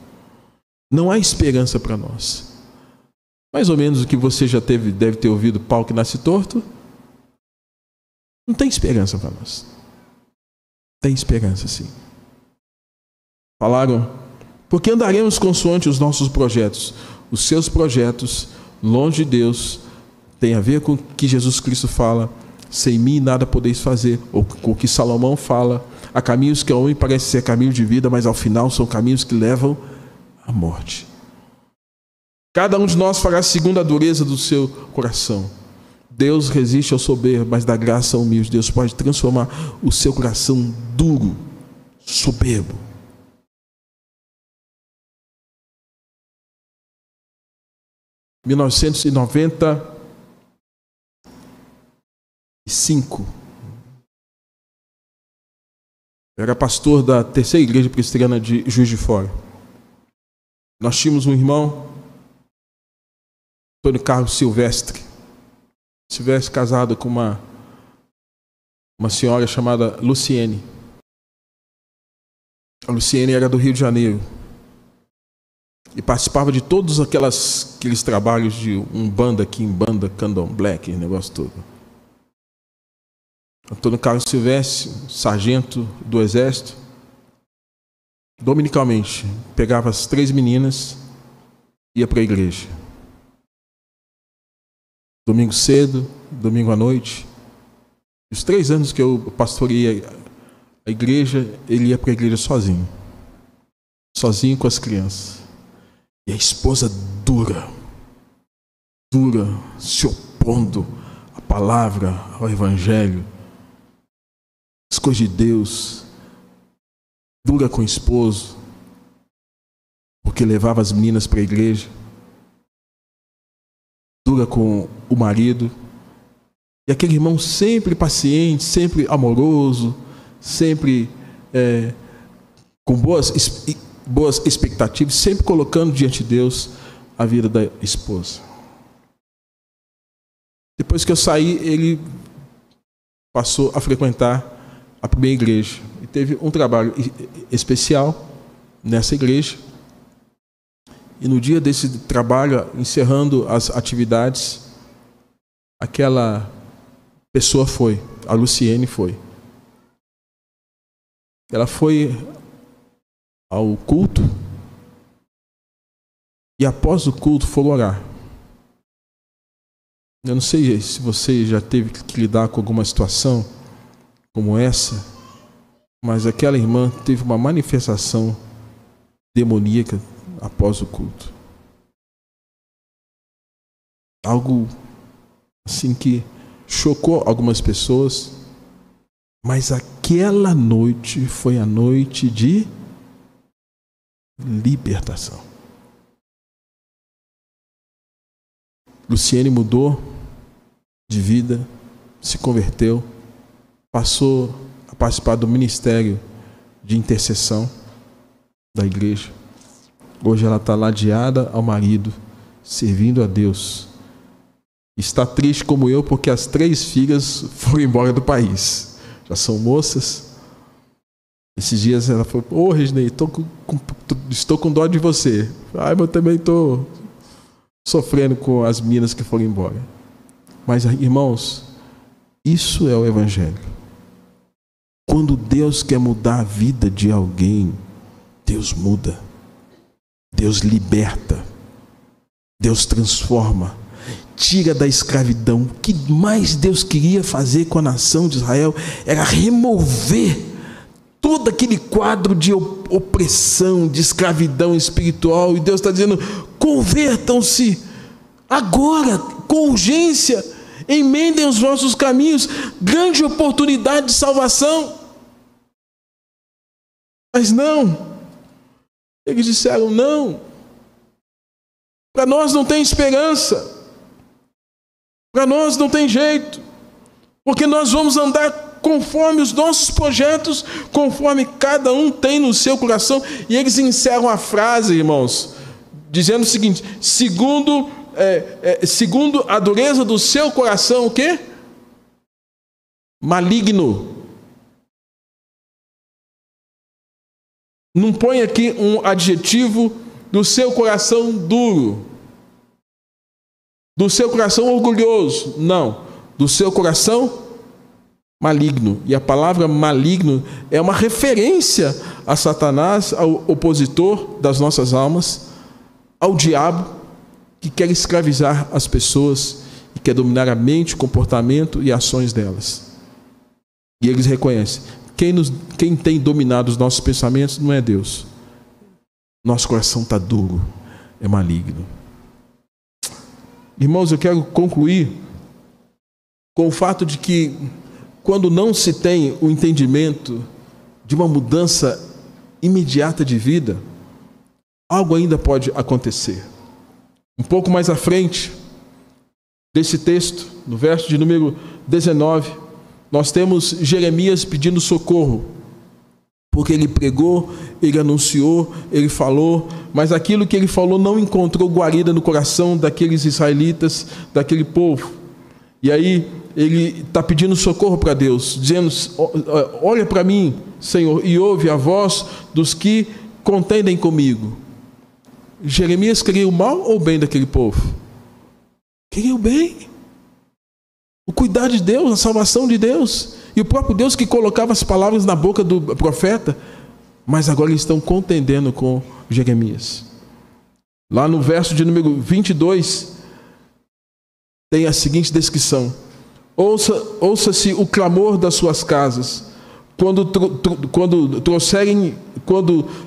Não há esperança para nós. Mais ou menos o que você já deve ter ouvido: pau que nasce torto. Não tem esperança para nós. Tem esperança, sim. Falaram: porque andaremos consoante os nossos projetos. Os seus projetos, longe de Deus, tem a ver com o que Jesus Cristo fala: sem mim nada podeis fazer. Ou com o que Salomão fala: há caminhos que ao homem parecem ser caminhos de vida, mas ao final são caminhos que levam à morte. Cada um de nós fará segundo a dureza do seu coração. Deus resiste ao soberbo, mas dá graça ao humilde. Deus pode transformar o seu coração duro, soberbo. Em 1995, eu era pastor da terceira igreja presbiteriana de Juiz de Fora. Nós tínhamos um irmão, Antônio Carlos Silvestre. Silvestre casado com uma senhora chamada Luciene. A Luciene era do Rio de Janeiro e participava de todos aqueles trabalhos de Umbanda, Quimbanda, Candomblé, aquele negócio todo. Antônio Carlos Silvestre, sargento do Exército, dominicalmente pegava as 3 meninas e ia para a igreja. Domingo cedo, domingo à noite. Os 3 anos que eu pastoreei a igreja, ele ia para a igreja sozinho. Sozinho com as crianças. E a esposa dura, se opondo à palavra, ao evangelho, as coisas de Deus, dura com o esposo. porque levava as meninas para a igreja, dura com o marido, e aquele irmão sempre paciente, sempre amoroso, sempre com boas expectativas, sempre colocando diante de Deus a vida da esposa. Depois que eu saí, ele passou a frequentar a primeira igreja e teve um trabalho especial nessa igreja. E no dia desse trabalho, encerrando as atividades, aquela pessoa foi, a Luciene foi. Ela foi ao culto e após o culto foi orar. Eu não sei se você já teve que lidar com alguma situação como essa, mas aquela irmã teve uma manifestação demoníaca após o culto. Algo assim que chocou algumas pessoas, mas aquela noite foi a noite de libertação. Luciene mudou de vida, se converteu, passou a participar do ministério de intercessão da igreja. Hoje ela está ladeada ao marido, servindo a Deus. Está triste como eu, porque as 3 filhas foram embora do país. Já são moças. Esses dias ela falou: Reginei, estou com dó de você. Mas eu também estou sofrendo com as meninas que foram embora. Mas, irmãos, isso é o Evangelho. Quando Deus quer mudar a vida de alguém, Deus muda. Deus liberta. Deus transforma. Tira da escravidão. O que mais Deus queria fazer com a nação de Israel era remover todo aquele quadro de opressão, de escravidão espiritual. E Deus está dizendo: convertam-se agora, com urgência, emendem os vossos caminhos, grande oportunidade de salvação. Mas não, eles disseram: não, para nós não tem esperança, para nós não tem jeito, porque nós vamos andar conforme os nossos projetos, conforme cada um tem no seu coração. E eles encerram a frase, irmãos, dizendo o seguinte: segundo a dureza do seu coração, o quê? Maligno. Não põe aqui um adjetivo do seu coração duro, do seu coração orgulhoso. Não, do seu coração maligno. E a palavra maligno é uma referência a Satanás, ao opositor das nossas almas, ao diabo, que quer escravizar as pessoas e quer dominar a mente, comportamento e ações delas. E eles reconhecem: quem tem dominado os nossos pensamentos não é Deus. Nosso coração está duro, é maligno. Irmãos, eu quero concluir com o fato de que, quando não se tem o entendimento de uma mudança imediata de vida, algo ainda pode acontecer. Um pouco mais à frente desse texto, no verso de número 19, nós temos Jeremias pedindo socorro, porque ele pregou, ele anunciou, ele falou, mas aquilo que ele falou não encontrou guarida no coração daqueles israelitas, daquele povo. E aí ele está pedindo socorro para Deus, dizendo: olha para mim, Senhor, e ouve a voz dos que contendem comigo. Jeremias queria o mal ou o bem daquele povo? Queria o bem. O cuidado de Deus, a salvação de Deus. E o próprio Deus que colocava as palavras na boca do profeta. Mas agora eles estão contendendo com Jeremias. Lá no verso de número 22, tem a seguinte descrição: ouça-se o clamor das suas casas, quando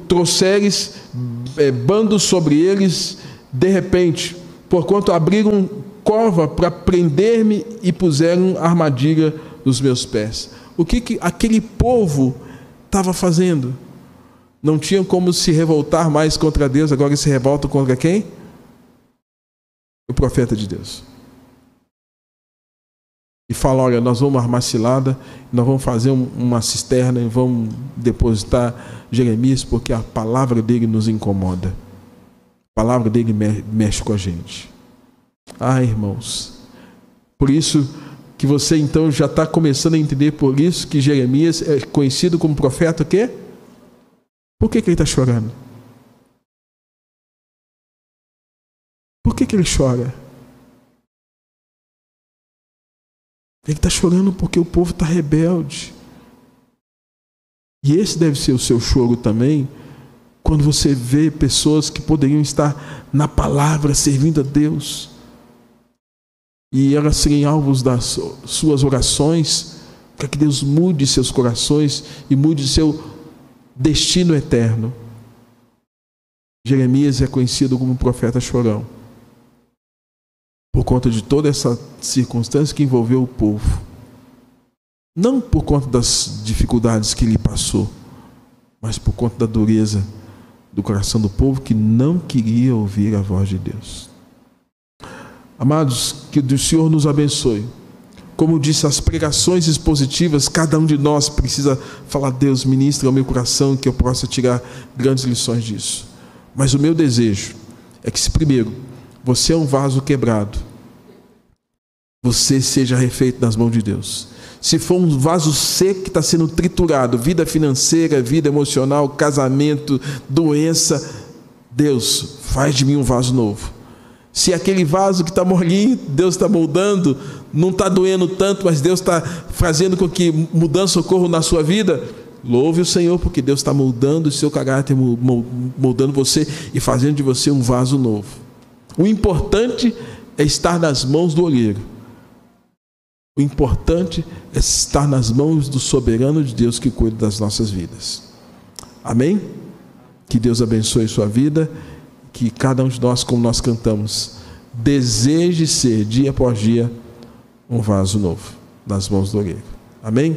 trouxeres bandos sobre eles de repente, porquanto abriram cova para prender-me e puseram armadilha nos meus pés. O que aquele povo estava fazendo? não tinham como se revoltar mais contra Deus, agora eles se revoltam contra quem? O profeta de Deus. E fala, olha, nós vamos armar cilada, nós vamos fazer uma cisterna e vamos depositar Jeremias, porque a palavra dele nos incomoda. A palavra dele mexe com a gente. Ah, irmãos, por isso que você então já está começando a entender, por isso que Jeremias é conhecido como profeta o quê? Por que ele está chorando? Por que ele chora? Ele está chorando porque o povo está rebelde. E esse deve ser o seu choro também, quando você vê pessoas que poderiam estar na palavra, servindo a Deus, e elas serem alvos das suas orações, para que Deus mude seus corações e mude seu destino eterno. Jeremias é conhecido como profeta chorão, por conta de toda essa circunstância que envolveu o povo. Não por conta das dificuldades que ele passou, mas por conta da dureza do coração do povo que não queria ouvir a voz de Deus. Amados, que o Senhor nos abençoe. Como disse, as pregações expositivas, cada um de nós precisa falar, Deus, ministra ao meu coração, que eu possa tirar grandes lições disso. Mas o meu desejo é que, se primeiro, você é um vaso quebrado, você seja refeito nas mãos de Deus. Se for um vaso seco que está sendo triturado, vida financeira, vida emocional, casamento, doença, Deus, faz de mim um vaso novo. Se aquele vaso que está molinho, Deus está moldando, não está doendo tanto, mas Deus está fazendo com que mudança ocorra na sua vida, louve o Senhor, porque Deus está moldando o seu caráter, moldando você e fazendo de você um vaso novo. O importante é estar nas mãos do olheiro. O importante é estar nas mãos do soberano de Deus que cuida das nossas vidas. Amém? Que Deus abençoe sua vida, que cada um de nós, como nós cantamos, deseje ser, dia após dia, um vaso novo nas mãos do olheiro. Amém?